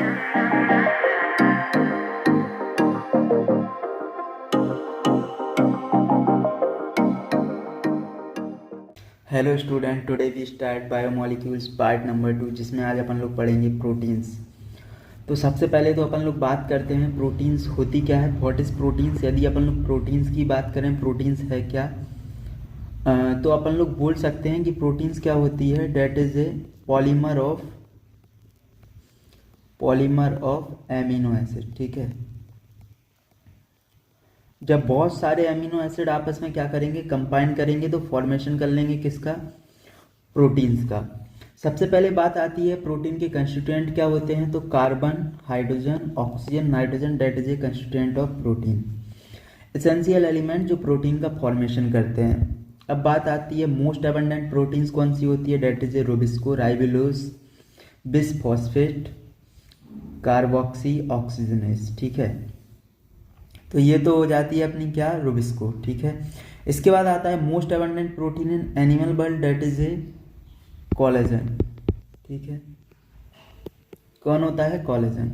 Hello student, today we start biomolecules part number 2, जिसमें आज अपन लोग पढ़ेंगे प्रोटीन्स। तो सबसे पहले तो अपन लोग बात करते हैं प्रोटीन्स होती क्या है, व्हाट इज़ प्रोटीन्स। यदि अपन लोग प्रोटीन्स की बात करें, प्रोटीन्स है क्या, तो अपन लोग बोल सकते हैं कि प्रोटीन्स क्या होती है, that is a polymer of amino acid. ठीक है, जब बहुत सारे एमिनो एसिड आपस में क्या करेंगे, कंबाइन करेंगे, तो फॉर्मेशन कर लेंगे किसका, प्रोटीन्स का। सबसे पहले बात आती है प्रोटीन के कंस्टिट्यूएंट क्या होते हैं, तो carbon, hydrogen, oxygen, nitrogen, that is a constituent of protein, essential element जो प्रोटीन का फॉर्मेशन करते हैं। अब बात आती है मोस्ट एबंडेंट प्रोटीन्स कौन सी होती है, that is a rubisco, ribulose, bisphosphate, carboxy oxygenase. ठीक है, तो ये तो हो जाती है अपनी क्या, रूबिस्को। ठीक है, इसके बाद आता है most abundant protein in animal world, that is a collagen. ठीक है, कौन होता है, कोलेजन।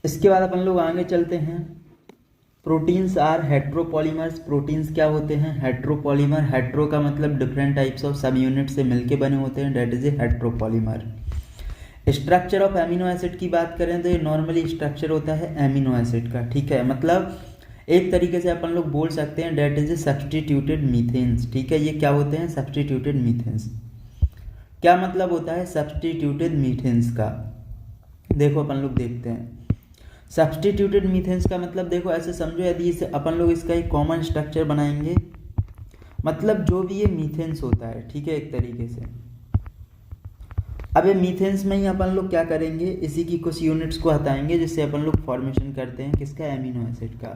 इसके बाद अपन लोग आगे चलते हैं, प्रोटीन्स आर हेट्रोपॉलीमर्स। प्रोटीन्स क्या होते हैं, हेट्रोपॉलीमर। हेट्रो का मतलब different types of sub unit से मिलके बने होते हैं, that is a heteropolymer. Structure of amino acid की बात करें तो ये नॉर्मली स्ट्रक्चर होता है एमिनो एसिड का। ठीक है, मतलब एक तरीके से अपन लोग बोल सकते हैं डेट इज ए सब्सटीट्यूटेड मीथेन्स। ठीक है, ये क्या होते हैं, सब्सटीट्यूटेड मीथेन्स। क्या मतलब होता है सब्सटीट्यूटेड मीथेन्स का, देखो अपन लोग देखते हैं। सब्सटीट्यूटेड मीथेन्स का मतलब देखो ऐसे समझो, यदि इसे अपन लोग इसका एक कॉमन स्ट्रक्चर बनाएंगे, मतलब जो भी ये मीथेन्स होता है, ठीक है, एक तरीके से। अब ये मीथेन्स में ही अपन लोग क्या करेंगे, इसी की कुछ यूनिट्स को हटाएंगे जिससे अपन लोग फॉर्मेशन करते हैं किसका, एमिनो एसिड का।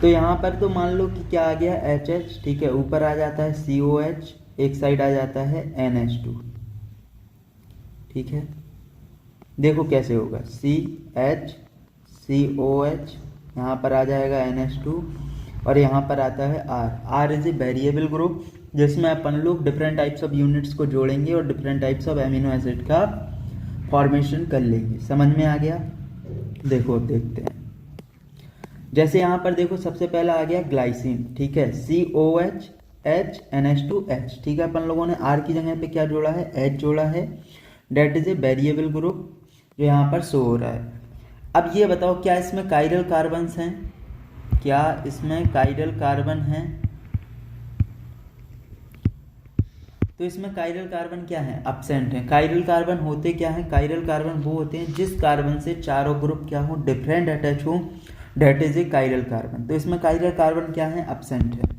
तो यहाँ पर तो मान लो कि क्या आ गया, HH। ठीक है, ऊपर आ जाता है COH, एक साइड आ जाता है NH2। ठीक है, देखो कैसे होगा, CH, यहाँ पर आ जाएगा NH2 और यहाँ पर आता है R is a variable group, जिसमें अपन लोग डिफरेंट टाइप्स ऑफ यूनिट्स को जोड़ेंगे और different types of amino acid का फॉर्मेशन कर लेंगे। समझ में आ गया, देखो देखते हैं। जैसे यहाँ पर देखो सबसे पहला आ गया ग्लाइसिन। ठीक है, COH, H, NH2H। ठीक है, अपन लोगों ने R की जगह पे क्या जोड़ा है, H जोड़ा है, that is a variable group जो यहाँ पर शो हो रहा है। अब ये बताओ क्या इसमें कायरल कार्बन्स हैं, क्या इसमें कायरल कार्बन हैं, तो इसमें कायरल कार्बन क्या है, एब्सेंट है। कायरल कार्बन होते क्या है, कायरल कार्बन वो होते हैं जिस कार्बन से चारों ग्रुप क्या हो, डिफरेंट अटैच हो, that is a chiral carbon. तो इसमें कायरल कार्बन क्या है, एब्सेंट है।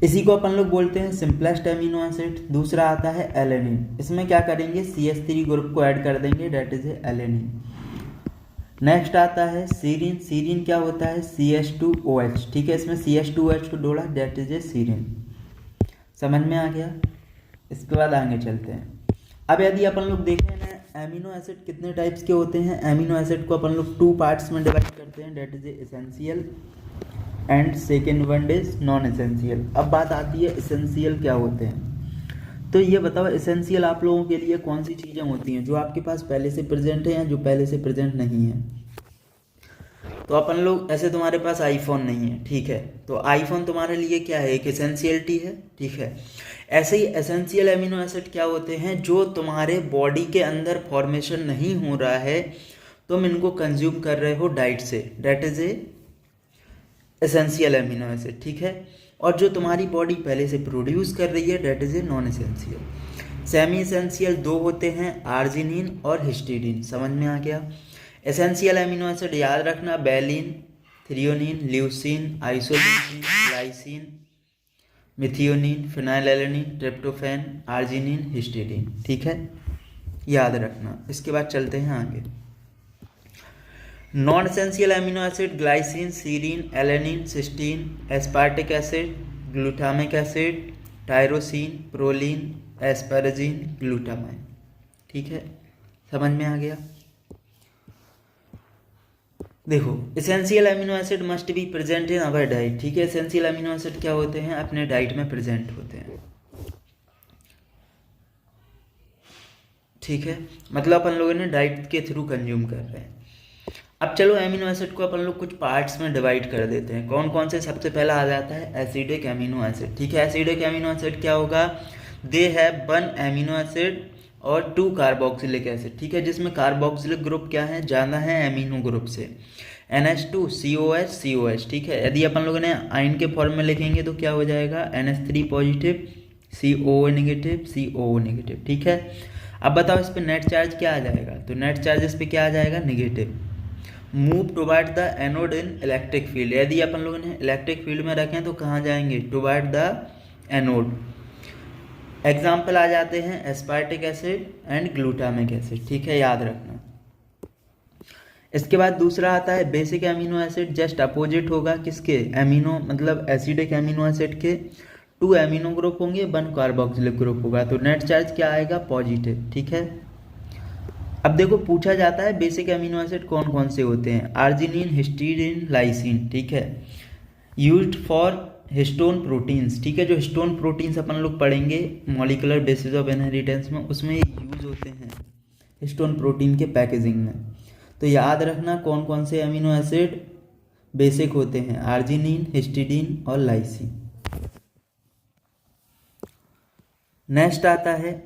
इसी को अपन लोग बोलते हैं सिंपलेस्ट एमिनो एसिड। दूसरा आता है एलेनिन, इसमें क्या करेंगे, CH3 ग्रुप को ऐड कर देंगे, that is a alanine. Next आता है सीरीन। सीरीन क्या होता है, CH2OH। ठीक है, इसमें CH2OH को जोड़ा, डेट इज ए सीरीन। समझ में आ गया, इसके बाद आगे चलते हैं। अब यदि अपन लोग देखें ना, एमिनो एसिड कितने टाइप्स के होते हैं, एमिनो एसिड को अपन लोग 2 पार्ट्स में डिवाइड करते हैं, that is a essential and second one is non essential. अब बात आती है एसेंशियल क्या होते हैं, तो ये बताओ एसेंशियल आप लोगों के लिए कौन सी चीज़ें होती हैं जो आपके पास पहले से प्रेजेंट है या जो पहले से प्रेजेंट नहीं है। तो अपन लोग ऐसे, तुम्हारे पास आईफोन नहीं है, ठीक है, तो आईफोन तुम्हारे लिए क्या है, एक एसेंशियलिटी है। ठीक है, ऐसे ही एसेंशियल एमिनो एसिड क्या होते हैं जो तुम्हारे बॉडी के अंदर फॉर्मेशन नहीं हो रहा है, तुम इनको कंज्यूम कर रहे हो डाइट से, that is a essential amino acid. ठीक है, और जो तुम्हारी बॉडी पहले से प्रोड्यूस कर रही है, that is a non essential. Semi essential 2 होते हैं, आर्जिनिन और हिस्टिडीन। समझ में आ गया। एसेंशियल एमिनो एसिड याद रखना, valine, threonine, leucine, isoleucine, glycine, methionine, phenylalanine, tryptophan, arginine, histidine. ठीक है, याद रखना। इसके बाद चलते हैं आगे। Non essential amino acid glycine, serine, alanine, cysteine, aspartic acid, glutamic acid, tyrosine, proline, asparagine, glutamine. ठीक है, समझ में आ गया। देखो essential amino acid must be present in our diet. ठीक है, एसेंशियल अमीनो एसिड क्या होते हैं, अपने डाइट में प्रेजेंट होते हैं। ठीक है, मतलब अपन लोगों ने डाइट के थ्रू कंज्यूम कर रहे हैं। अब चलो अमीनो एसिड को अपन लोग कुछ पार्ट्स में डिवाइड कर देते हैं। कौन कौन से? सबसे पहला आ जाता है एसिडिक अमीनो एसिड। ठीक है, एसिडिक अमीनो एसिड क्या होगा? दे हैव 1 अमीनो एसिड और 2 कार्बोक्सिलिक एसिड। ठीक है, जिसमें कार्बोक्सिलिक ग्रुप क्या है? ज़्यादा है अमीनो ग्रुप से, NH2 COH COH। ठीक है, यदि अपन लोगों ने आयन के फॉर्म में लिखेंगे तो क्या हो जाएगा? NH3 positive COO negative COO negative. ठीक है, अब बताओ इस पर नेट चार्ज क्या आ जाएगा? तो नेट चार्ज इस पर क्या आ जाएगा? Negative. Move toward the anode in electric field. यदि अपन लोगों ने इलेक्ट्रिक फील्ड में रखें तो कहाँ जाएंगे? Toward the anode. एग्जाम्पल आ जाते हैं aspartic acid and glutamic acid. ठीक है, याद रखना। इसके बाद दूसरा आता है basic amino acid. Just opposite होगा किसके? अमीनो मतलब एसिडिक अमीनो एसिड के 2 अमीनो ग्रुप होंगे, 1 कार्बोक्सिलिक ग्रुप होगा, तो नेट चार्ज क्या आएगा? पॉजिटिव। ठीक है, अब देखो पूछा जाता है बेसिक अमीनो एसिड कौन कौन से होते हैं? Arginine, histidine, lysine. ठीक है, यूज्ड फॉर हिस्टोन प्रोटीन्स। ठीक है, जो हिस्टोन प्रोटीन्स अपन लोग पढ़ेंगे मॉलिक्यूलर बेसिस ऑफ इनहेरिटेंस में, उसमें यूज होते हैं हिस्टोन प्रोटीन के पैकेजिंग में। तो याद रखना कौन कौन से अमीनो एसिड बेसिक होते हैं? आर्जिनिन, हिस्टीडीन और लाइसिन। नेक्स्ट आता है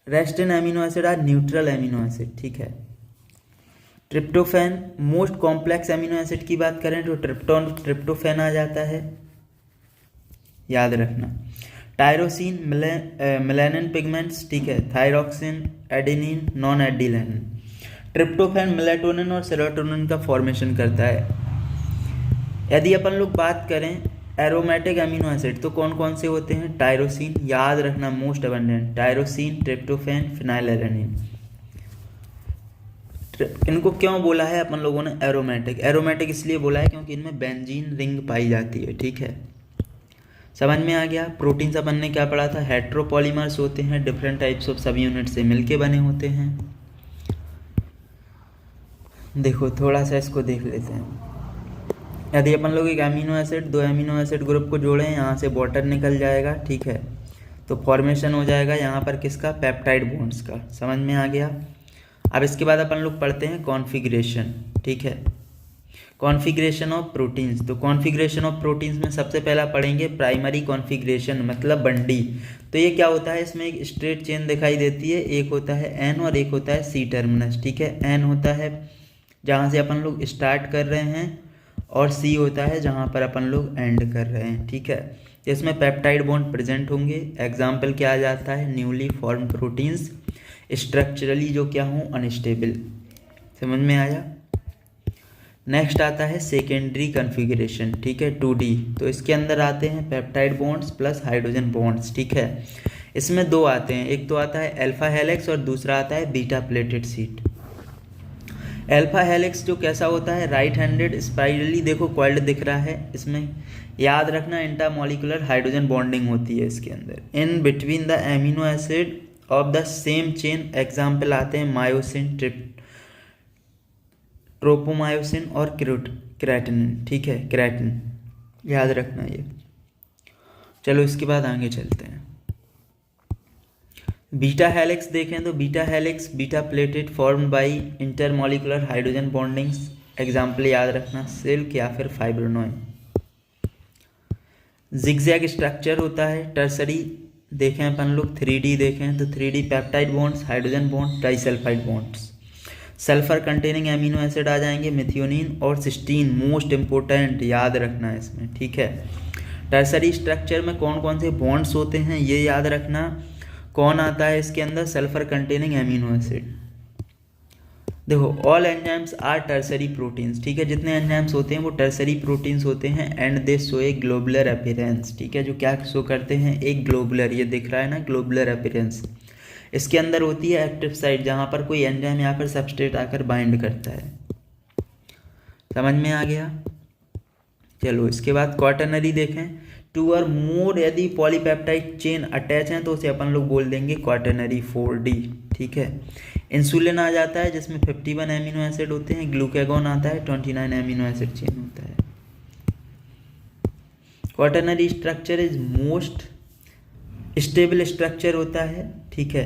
rest in amino acid are neutral amino acid. ठीक है, tryptophan most complex amino acid की बात करें तो ट्रिप्टोफैन आ जाता है, याद रखना। Tyrosine, melanin pigments. ठीक है, थायरोक्सिन, एडेनिन, नॉन एडिलेनिन। ट्रिप्टोफैन मेलाटोनिन और सेरोटोनिन का फॉर्मेशन करता है। यदि अपन लोग बात करें एरोमेटिक अमीनो एसिड तो कौन कौन से होते हैं? टायरोसिन, याद रखना most abundant, tyrosine, tryptophan, phenylalanine. इनको क्यों बोला है अपन लोगों ने एरोमेटिक? एरोमेटिक इसलिए बोला है क्योंकि इनमें बेंजीन रिंग पाई जाती है। ठीक है, समझ में आ गया। प्रोटीन्स अपन ने क्या पढ़ा था? हेट्रोपॉलीमर्स होते हैं, different types of sub unit से मिलके बने होते हैं। देखो थोड़ा सा इसको देख लेते हैं। यदि अपन लोग एक amino acid 2 amino acid group को जोड़ें, यहाँ से वाटर निकल जाएगा। ठीक है, तो फॉर्मेशन हो जाएगा यहाँ पर किसका? पेप्टाइड बॉन्ड्स का। समझ में आ गया। अब इसके बाद अपन लोग पढ़ते हैं कॉन्फ़िगरेशन। ठीक है, कॉन्फ़िगरेशन ऑफ प्रोटीन्स। तो कॉन्फ़िगरेशन ऑफ प्रोटीन्स में सबसे पहला पढ़ेंगे प्राइमरी कॉन्फ़िगरेशन, मतलब बंडी। तो ये क्या होता है? इसमें एक स्ट्रेट चेन दिखाई देती है, एक होता है एन और एक होता है सी टर्मिनस। ठीक है, एन होता है जहाँ से अपन लोग स्टार्ट कर रहे हैं और सी होता है जहाँ पर अपन लोग एंड कर रहे हैं। ठीक है, इसमें पेप्टाइड बॉन्ड प्रेजेंट होंगे। एग्जाम्पल क्या आ जाता है? न्यूली फॉर्म प्रोटीन्स, स्ट्रक्चरली जो क्या हों अनस्टेबल। समझ में आया। नेक्स्ट आता है सेकेंडरी कॉन्फ़िगरेशन। ठीक है, 2D। तो इसके अंदर आते हैं peptide bonds plus hydrogen bonds. ठीक है, इसमें 2 आते हैं, एक तो आता है अल्फा हेलिक्स और दूसरा आता है beta pleated sheet. Alpha helix जो कैसा होता है? राइट हैंडेड स्पाइरली, देखो कॉइल्ड दिख रहा है इसमें, याद रखना इंटरमॉलिक्यूलर हाइड्रोजन बॉन्डिंग होती है इसके अंदर in between the amino acid of the same chain. Example आते हैं मायोसिन, ट्रोपोमायोसिन और क्रेटिनिन। ठीक है, क्रेटिन याद रखना ये। चलो इसके बाद आगे चलते हैं। बीटा हेलिक्स देखें तो beta helix beta pleated formed by intermolecular hydrogen bondings. Example याद रखना सिल्क या फिर फाइब्रोनॉइन। जिगजैग स्ट्रक्चर होता है। टर्सरी देखें अपन लोग, 3D देखें तो 3D peptide bonds, hydrogen bond, disulphide bonds. Sulphur containing amino acid आ जाएंगे, मिथियोनिन और सिस्टीन मोस्ट इंपॉर्टेंट, याद रखना है इसमें। ठीक है, टर्सरी स्ट्रक्चर में कौन कौन से बॉन्ड्स होते हैं ये याद रखना। कौन आता है इसके अंदर? Sulphur containing amino acid. देखो all enzymes are tertiary proteins. ठीक है, जितने एंजाइम्स होते हैं वो टर्सरी प्रोटीन्स होते हैं and they show A globular appearance. ठीक है, जो क्या शो करते हैं? एक ग्लोबुलर, ये दिख रहा है ना ग्लोबुलर अपीयरेंस। इसके अंदर होती है एक्टिव साइट जहाँ पर कोई एंजाइम या फिर सबस्ट्रेट आकर बाइंड करता है। समझ में आ गया। चलो इसके बाद क्वाटरनरी देखें, 2 और मोर यदि पॉलीपेप्टाइड चेन अटैच हैं तो उसे अपन लोग बोल देंगे क्वाटरनरी 4D। ठीक है, इंसुलिन आ जाता है जिसमें 51 एमिनो एसिड होते हैं। ग्लूकागॉन आता है, 29 एमिनो एसिड चेन होता है। Quaternary structure is most stable structure होता है। ठीक है,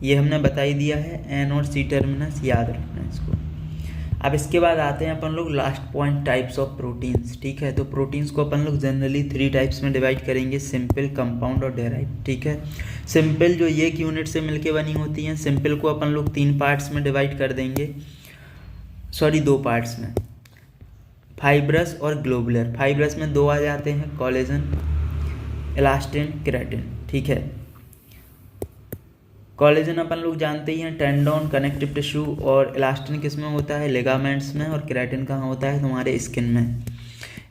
ये हमने बता ही दिया है, एन और सी टर्मिनस याद रखना है इसको। अब इसके बाद आते हैं अपन लोग last point, types of proteins. ठीक है, तो प्रोटीन्स को अपन लोग जनरली 3 टाइप्स में डिवाइड करेंगे, सिंपल, कंपाउंड और डेराइव। ठीक है, सिंपल जो एक यूनिट से मिलके बनी होती हैं, सिंपल को अपन लोग 3 पार्ट्स में डिवाइड कर देंगे, सॉरी 2 पार्ट्स में, फाइब्रस और ग्लोबुलर। फाइब्रस में 2 आ जाते हैं, कोलेजन, इलास्टिन, केराटिन। ठीक है, कोलेजन अपन लोग जानते ही हैं, टेंडोन, कनेक्टिव टिश्यू, और इलास्टिन किस में होता है, लिगामेंट्स में, और केराटिन कहाँ होता है, तुम्हारे स्किन में।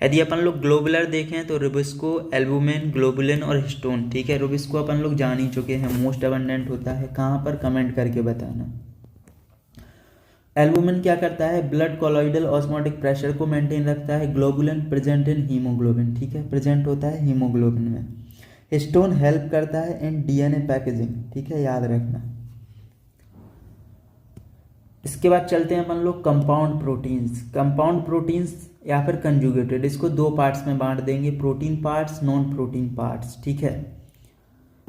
यदि अपन लोग ग्लोबुलर देखें तो रुबिस्को, एल्बुमिन, ग्लोबुलिन और हिस्टोन। ठीक है, रुबिस्को अपन लोग जान ही चुके हैं, मोस्ट अबंडेंट होता है, कहाँ पर, कमेंट करके बताना। एल्बुमिन क्या करता है, ब्लड कोलॉइडल ऑस्मोटिक प्रेशर को मेंटेन रखता है। Globulin present in haemoglobin. ठीक है, प्रेजेंट होता है हीमोग्लोबिन में। हिस्टोन हेल्प करता है इन डीएनए पैकेजिंग। ठीक है, याद रखना। इसके बाद चलते हैं अपन लोग कंपाउंड प्रोटीन्स। कंपाउंड प्रोटीन्स या फिर कंजुगेटेड, इसको 2 पार्ट्स में बांट देंगे, protein parts, non protein parts. ठीक है,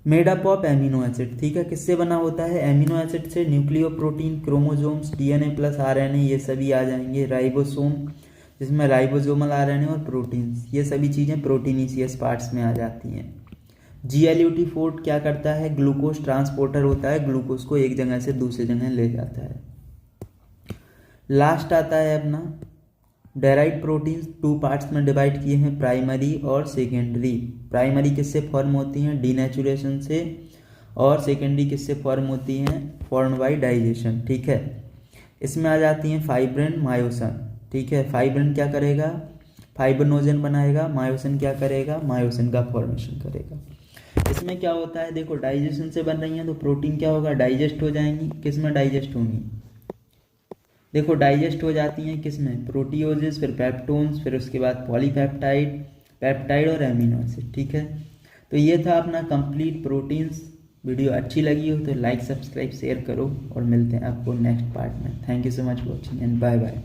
made up of amino acid. ठीक है, किससे बना होता है, एमिनो एसिड से। Nucleo protein, chromosomes, DNA plus RNA, ये सभी आ जाएंगे। राइबोसोम, जिसमें राइबोसोमल आरएनए और प्रोटीन्स, ये सभी चीज़ें प्रोटीनिशियस पार्ट्स में आ जाती हैं। GLUT4 क्या करता है, ग्लूकोज ट्रांसपोर्टर होता है, ग्लूकोज को एक जगह से दूसरी जगह ले जाता है। लास्ट आता है अपना डेराइव्ड प्रोटीन्स, 2 पार्ट्स में डिवाइड किए हैं, प्राइमरी और सेकेंडरी। प्राइमरी किससे फॉर्म होती हैं, डीनेचुरेशन से, और सेकेंडरी किससे फॉर्म होती हैं, फॉर्म बाई डाइजेशन। ठीक है, इसमें आ जाती हैं फाइब्रिन, मायोसिन। ठीक है, फाइब्रिन क्या करेगा, फाइब्रिनोजन बनाएगा, मायोसिन क्या करेगा, मायोसिन का फॉर्मेशन करेगा। इसमें क्या होता है, देखो डाइजेशन से बन रही हैं तो प्रोटीन क्या होगा, डाइजेस्ट हो जाएंगी। किस में डाइजेस्ट होंगी, देखो डाइजेस्ट हो जाती हैं किस में, प्रोटीओजेस, फिर पेप्टोन्स, फिर उसके बाद पॉलीपेप्टाइड, पेप्टाइड और एमिनो एसिड। ठीक है, तो ये था अपना कंप्लीट प्रोटीन्स। वीडियो अच्छी लगी हो तो लाइक, सब्सक्राइब, शेयर करो, और मिलते हैं आपको नेक्स्ट पार्ट में। Thank you so much for watching and bye bye.